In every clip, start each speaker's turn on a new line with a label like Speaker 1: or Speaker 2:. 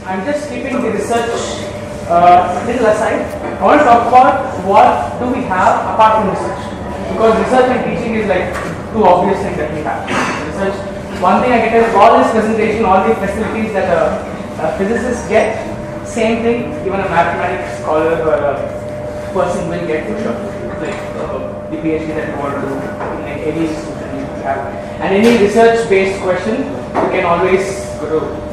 Speaker 1: I'm just keeping the research little aside. I want to talk about what do we have apart from research, because research and teaching is like two obvious things that we have. Research, one thing I get is all this presentation, all the facilities that a physicist get, same thing even a mathematics scholar or a person will get for sure. Like the PhD that you want to do in any institution you have, and any research-based question, you can always go to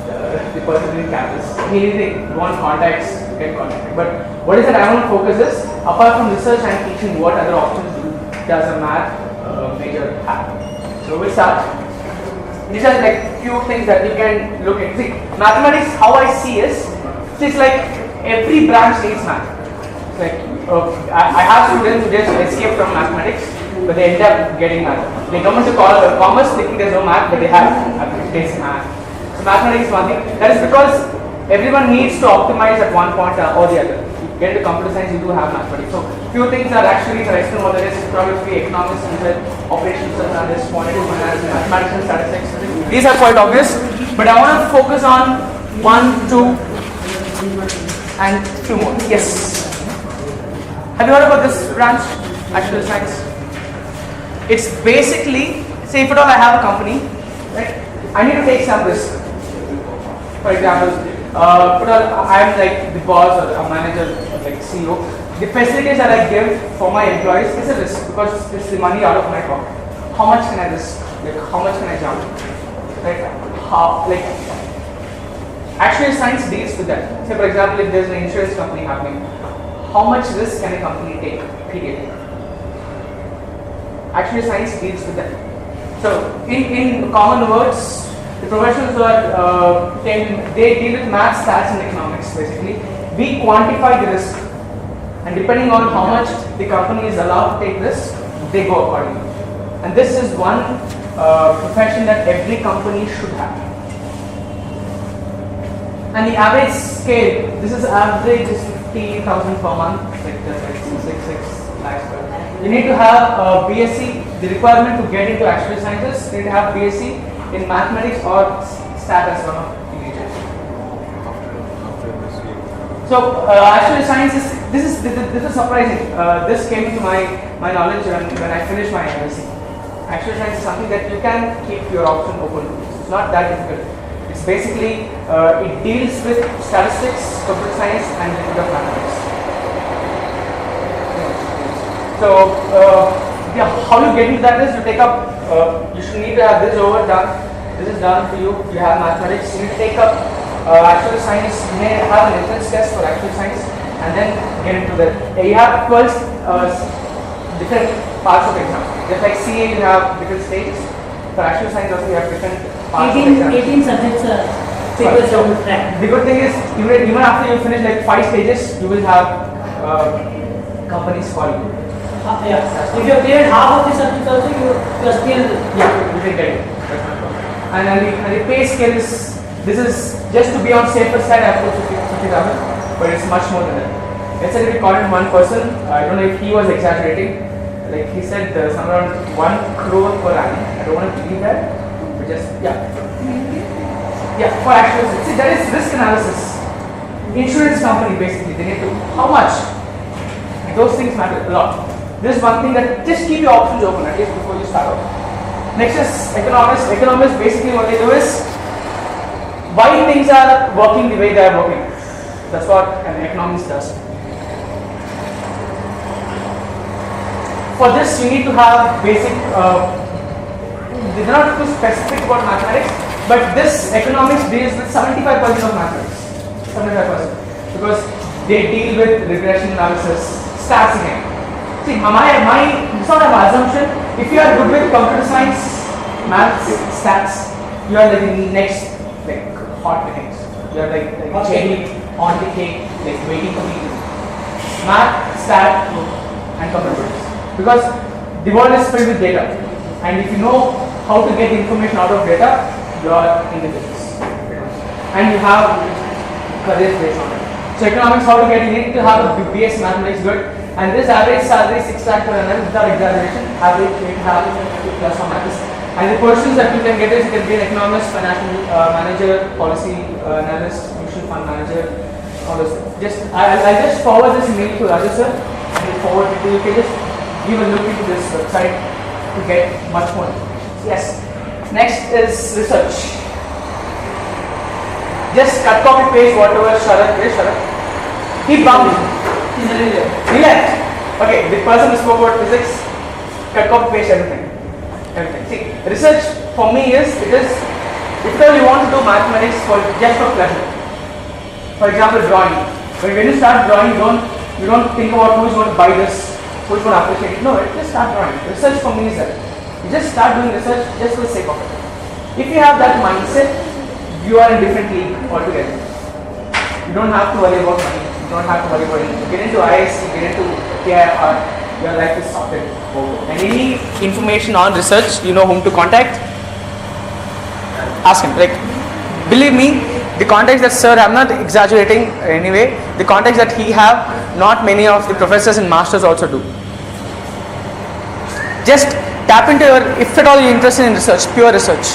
Speaker 1: the person in campus. Anything you want contacts, you can contact. But what is that I want to focus is, apart from research and teaching, what other options does a math major have? So we'll start. These are like few things that you can look at. See, mathematics, how I see is, it's like every branch needs math. Like I have students who just escape from mathematics, but they end up getting math. They come into commerce thinking there's no math, but they have basic math. So mathematics is one thing. That is because everyone needs to optimize at one point or the other. You get into computer science, you do have mathematics. So few things are actually the rest of all, there is photography, economics, operations analysis, quantitative analysis, mathematics and statistics. These are quite obvious, but I want to focus on 1, 2, and few more. Yes. Have you heard about this branch, actual science? It's basically, say if at all I have a company, right? I need to take some risk. For example, I am like the boss or a manager, or like CEO. The facilities that I give for my employees is a risk because it's the money out of my pocket. How much can I risk? Like how much can I jump? Right? How like actual science deals with that. Say for example, if there's an insurance company happening, how much risk can a company take? Period. Actually, science deals with that. So, in common words, the professionals who are they deal with math, stats, and economics. Basically, we quantify the risk, and depending on how much the company is allowed to take risk, they go accordingly. And this is one profession that every company should have. And the average scale, this is average is 50,000 per month, like that's like 6 lakhs per. You need to have a BSc, the requirement to get into actual sciences, you need to have BSc in mathematics or stat as one of the majors. So actual sciences, this is surprising. This came to my knowledge when I finished my MSc. Actual science is something that you can keep your option open. It's not that difficult. It's basically, it deals with statistics, computer science, and a little bit of mathematics. So, yeah, how you get into that is you take up, you should need to have this over done. This is done for you. You have mathematics. You need to take up actual science. You may have an entrance test for actual science, and then get into that. You have 12 different parts of exam. Just like CA, you have different stages. For actual science, also you have different.
Speaker 2: 18 subjects papers on track.
Speaker 1: The good thing is, even after you finish like 5 stages, you will have companies call you.
Speaker 2: Yeah. If you have cleared half of the subjects also, you are still.
Speaker 1: Yeah, you can get it. And the pay scale is, this is just to be on safer side, I put 50,000, but it's much more than that. Yesterday we called in one person, I don't know if he was exaggerating, like he said somewhere around 1 crore per annum. I don't want to believe that. Just, yeah, for actual, see, there is risk analysis. Insurance company basically, they need to, how much? Those things matter a lot. This is one thing that just keep your options open at least before you start out. Next is economics. Economics basically what they do is why things are working the way they are working. That's what an economist does. For this, you need to have basic. They're not too specific about mathematics, but this economics deals with 75% of mathematics. 75%. Because they deal with regression analysis, stats again. See, my sort of assumption, if you are good with computer science, maths, stats, you are like the next like hot things. You are like cherry on the cake, like waiting for people. Math, stat, and computer science. Because the world is filled with data. And if you know how to get information out of data, you are in the business. And you have careers based on it. So economics, how to get, you need to have a BS mathematics good. And this average salary 6 lakh per annum without exaggeration, average you have plus or minus. And the positions that you can get is you can be an economist, financial manager, policy analyst, mutual fund manager, all those things. I'll just forward this mail to Raju sir, and he'll forward it to you. You can just give a look into this website to get much more. Yes. Next is research. Just cut, copy, paste whatever Sharat is. He bumped. He left. Okay, the person who spoke about physics, cut, copy, paste everything. See, research for me is, if you want to do mathematics just for pleasure. For example, drawing. When you start drawing, you don't think about who's going to buy this, who's going to appreciate it. No, just start drawing. Research for me is that. You just start doing research just for the sake of it. If you have that mindset, you are in a different league altogether. You don't have to worry about money. You don't have to worry about it. You get into IS, you get into KIR, your life is sorted. And any information on research, you know whom to contact. Ask him. Like, believe me, the contacts that sir, I'm not exaggerating anyway, the contacts that he have, not many of the professors and masters also do. Just tap into your, if at all you're interested in research, pure research.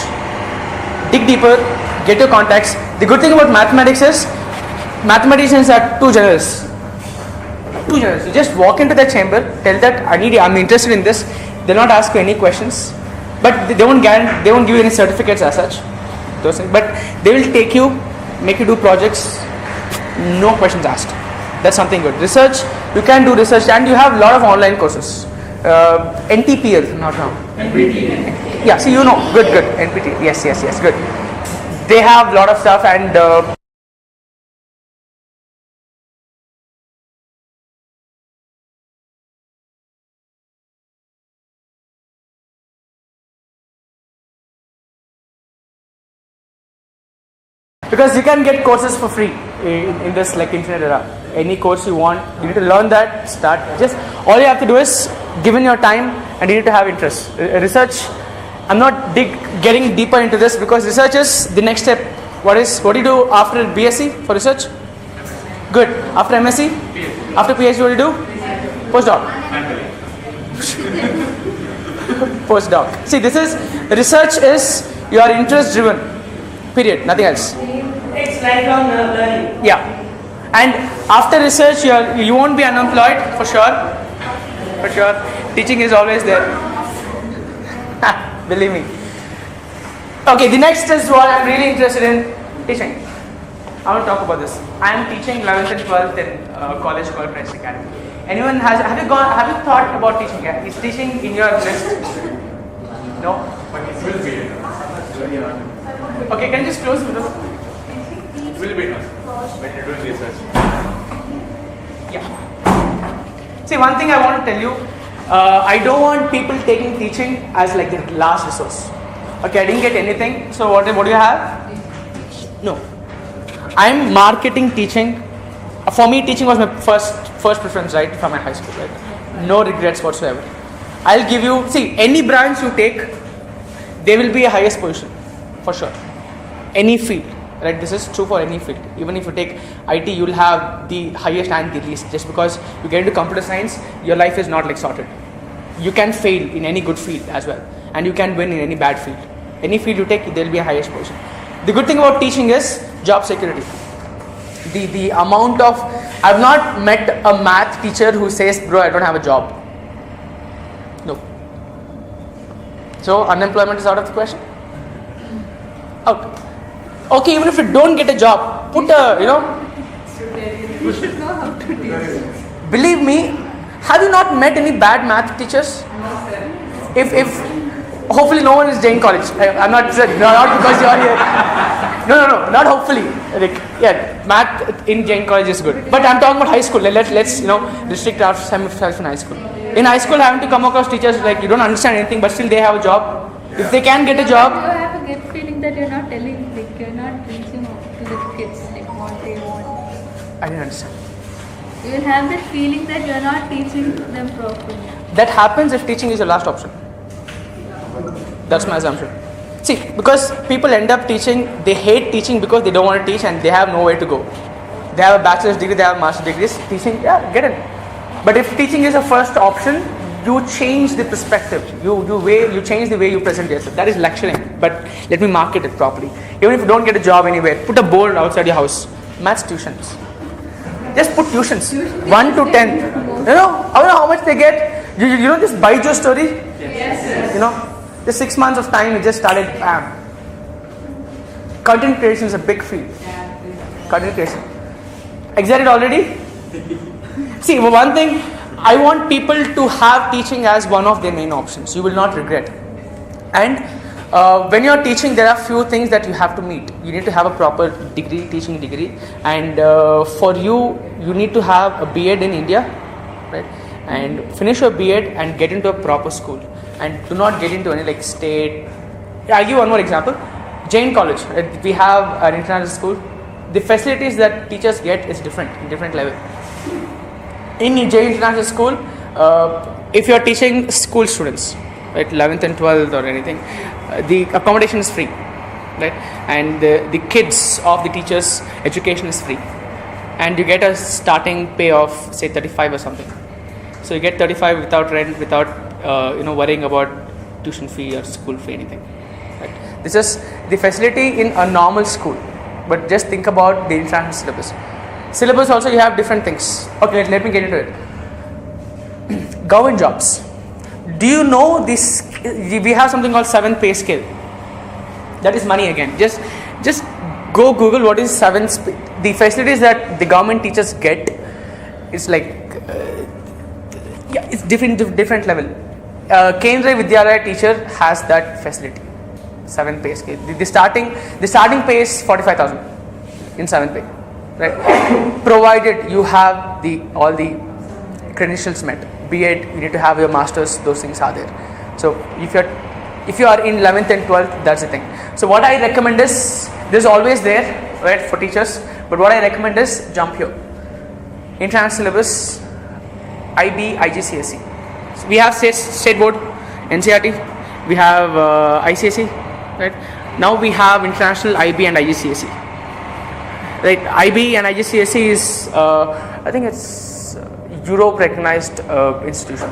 Speaker 1: Dig deeper, get your contacts. The good thing about mathematics is, mathematicians are too generous. You just walk into the chamber, tell that I'm interested in this. They'll not ask you any questions, but they won't give you any certificates as such. Those things, but they will take you, make you do projects, no questions asked. That's something good. Research, you can do research, and you have a lot of online courses. NTPL, not wrong. NPT. Yeah, see, you know, good. NPT, yes, good. They have a lot of stuff, and because you can get courses for free in this like internet era. Any course you want, you need to learn that, start. Just all you have to do is give in your time, and you need to have interest. Research, I'm not getting deeper into this because research is the next step. What do you do after BSc for research? Good. After MSc? PhD. After PhD, what do you do? Postdoc. Postdoc. See, research is you are interest driven. Period. Nothing else.
Speaker 2: It's lifelong learning.
Speaker 1: Yeah. And after research, you won't be unemployed for sure. For sure. Teaching is always there. Believe me. Okay, the next is what I'm really interested in, teaching. I want to talk about this. I am teaching 11th and 12th in college called Christ Academy. Anyone have you thought about teaching? Yeah? Is teaching in your list? No?
Speaker 3: But it will be.
Speaker 1: Okay, can you just close the door?
Speaker 3: It will be enough when you're doing research.
Speaker 1: Yeah. See, one thing I want to tell you, I don't want people taking teaching as like the last resource. Okay, I didn't get anything, so what do you have? No. I'm marketing teaching. For me, teaching was my first preference, right, from my high school. Right? No regrets whatsoever. I'll give you, see, any branch you take, there will be a highest position, for sure. Any field, right? This is true for any field. Even if you take IT, you will have the highest and the least. Just because you get into computer science, your life is not like sorted. You can fail in any good field as well, and you can win in any bad field. Any field you take, there will be a highest position. The good thing about teaching is job security. The amount of, I've not met a math teacher who says, bro, I don't have a job. No. So unemployment is out of the question. Out. Okay, even if you don't get a job, put a,
Speaker 4: You should know how to teach.
Speaker 1: Believe me, have you not met any bad math teachers?
Speaker 4: No, sir.
Speaker 1: If hopefully no one is Jain College. I'm not because you are here. No, not hopefully. Like, yeah, math in Jain College is good. But I'm talking about high school. Let's restrict ourselves in high school. In high school, having to come across teachers like you don't understand anything, but still they have a job. If they can get a job.
Speaker 4: You have a good feeling that you're not telling, like you're not reaching out to the kids like what they want.
Speaker 1: I didn't understand.
Speaker 4: You will have that feeling that you're not teaching them properly.
Speaker 1: That happens if teaching is your last option. That's my assumption. See, because people end up teaching, they hate teaching because they don't want to teach and they have nowhere to go. They have a bachelor's degree, they have master's degrees. Teaching, yeah, get it. But if teaching is a first option, you change the perspective. You change the way you present yourself. That is lecturing. But let me market it properly. Even if you don't get a job anywhere, put a board outside your house. Maths tuitions. Just put tuitions. 1 to 10. You know how much they get? You know this Baijo story? Yes. You know, the 6 months of time, we just started, bam. Content creation is a big field. Content creation. Excited already? See, one thing, I want people to have teaching as one of their main options. You will not regret. And when you are teaching, there are few things that you have to meet. You need to have a proper degree, teaching degree. And for you need to have a B.Ed in India, right? And finish your B.Ed and get into a proper school. And do not get into any like state. I'll give one more example. Jain College, right? We have an international school. The facilities that teachers get is different level. In Jain International School, if you are teaching school students, right, 11th and 12th or anything, the accommodation is free, right? And the kids of the teachers' education is free. And you get a starting pay of say 35 or something. So you get 35 without rent, without worrying about tuition fee or school fee, anything. Right? This is the facility in a normal school. But just think about the international syllabus. Syllabus also you have different things. Okay, let me get into it. Government jobs. Do you know this? We have something called 7 pay scale. That is money again. Just go Google what is 7. The facilities that the government teachers get is like it's different level. Kendra Vidya-Vinayam teacher has that facility. 7 pay scale. The starting pay is 45,000 in 7th pay, right? Provided you have all the credentials met. B.Ed, you need to have your masters. Those things are there. So if you are in 11th and 12th, that's the thing. So what I recommend is this is always there, right, for teachers. But what I recommend is jump here. International syllabus, IB, IGCSE. So we have state board, NCERT. We have ICSE. Right now we have international IB and IGCSE. Right, IB and IGCSE is I think it's Europe recognized institution.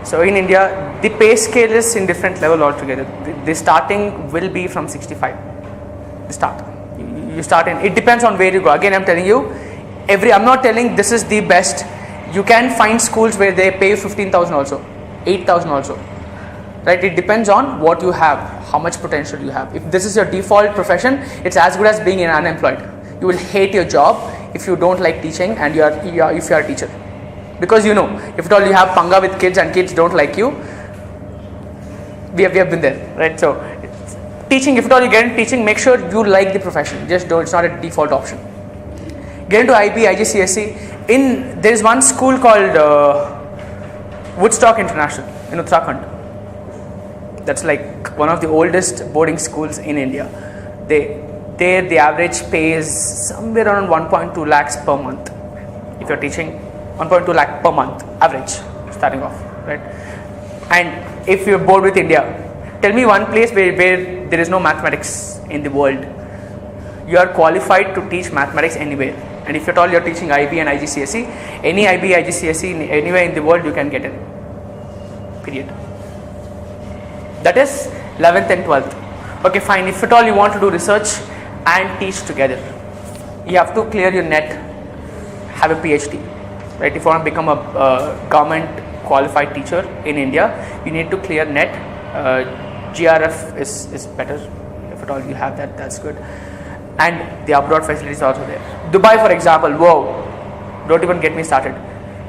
Speaker 1: So in India, the pay scale is in different level altogether. The starting will be from 65. The start. You start in. It depends on where you go. Again, I'm telling you, I'm not telling this is the best. You can find schools where they pay 15,000 also, 8,000 also. Right, it depends on what you have, how much potential you have. If this is your default profession, it's as good as being unemployed. You will hate your job if you don't like teaching and if you are a teacher, because if at all you have panga with kids and kids don't like you, we have been there, right? So teaching, if at all you get into teaching, make sure you like the profession. Just don't. It's not a default option. Get into IB, IGCSE. There is one school called Woodstock International in Uttarakhand. That's like one of the oldest boarding schools in India. The average pay is somewhere around 1.2 lakhs per month. If you're teaching, 1.2 lakh per month average starting off, right? And if you're bored with India, tell me one place where there is no mathematics in the world. You are qualified to teach mathematics anywhere. And if at all you're teaching IB and IGCSE, any IB, IGCSE anywhere in the world you can get in. Period. That is 11th and 12th. Okay, fine. If at all you want to do research and teach together, you have to clear your NET, have a PhD. Right? If you want to become a government qualified teacher in India, you need to clear NET. GRF is better. If at all you have that, that's good. And the abroad facilities are also there. Dubai, for example, whoa, don't even get me started.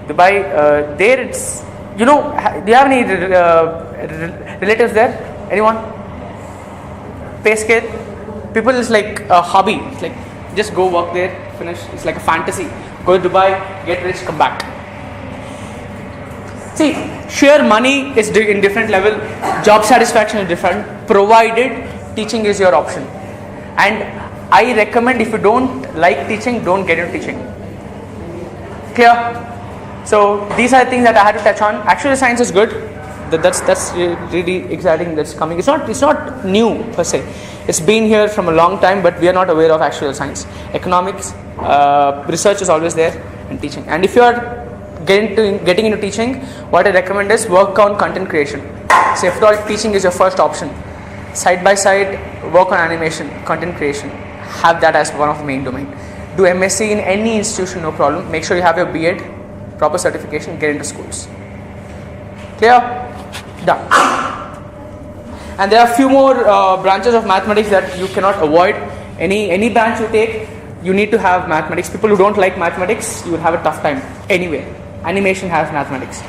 Speaker 1: Dubai, there it's, do you have any relatives there? Anyone? Pay scale? People is like a hobby. It's like just go work there, finish. It's like a fantasy. Go to Dubai, get rich, come back. See, sheer money is in different level. Job satisfaction is different. Provided teaching is your option. And I recommend, if you don't like teaching, don't get into teaching. Clear? So these are the things that I had to touch on. Actual science is good. That's really exciting. That's coming. It's not new per se. It's been here from a long time, but we are not aware of actual science. Economics, research is always there, and teaching. And if you are getting into teaching, what I recommend is work on content creation. So if at all teaching is your first option, side by side work on animation, content creation. Have that as one of the main domain. Do MSc in any institution, no problem. Make sure you have your B.Ed, proper certification, get into schools. Clear? Done. And there are a few more branches of mathematics that you cannot avoid. Any branch you take, you need to have mathematics. People who don't like mathematics, you will have a tough time anyway. Animation has mathematics.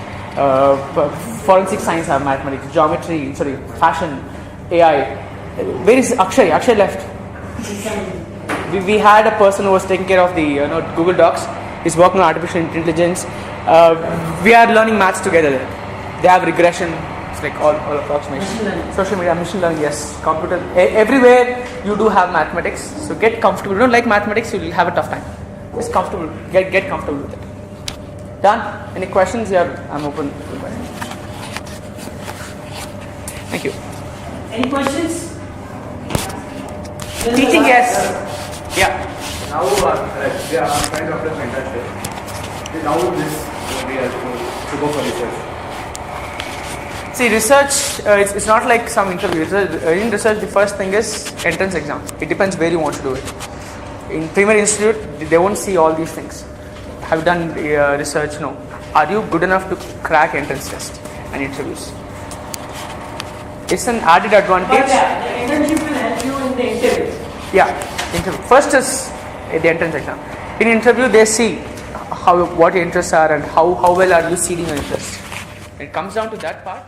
Speaker 1: Forensic science have mathematics. Geometry, fashion, AI. Where is Akshay? Akshay left. We had a person who was taking care of the Google Docs. He's working on artificial intelligence. We are learning maths together. They have regression. It's like all approximation. Social media, machine learning, yes. Computer. Everywhere you do have mathematics. So get comfortable. If you don't like mathematics, you will have a tough time. Just comfortable. Get comfortable with it. Done? Any questions here? I'm open to questions. Thank you.
Speaker 2: Any questions?
Speaker 1: Teaching, yes. Yeah.
Speaker 3: Now we are trying to apply for internship. Now this would be to go for research.
Speaker 1: See, research, it's not like some interview. In research, the first thing is entrance exam. It depends where you want to do it. In primary institute, they won't see all these things. Have you done research? No. Are you good enough to crack entrance test and interviews? It's an added advantage.
Speaker 2: But yeah, the internship will help you in the interview.
Speaker 1: Yeah, interview. First is the entrance exam. In interview, they see what your interests are and how well are you seeding your interests. When it comes down to that part,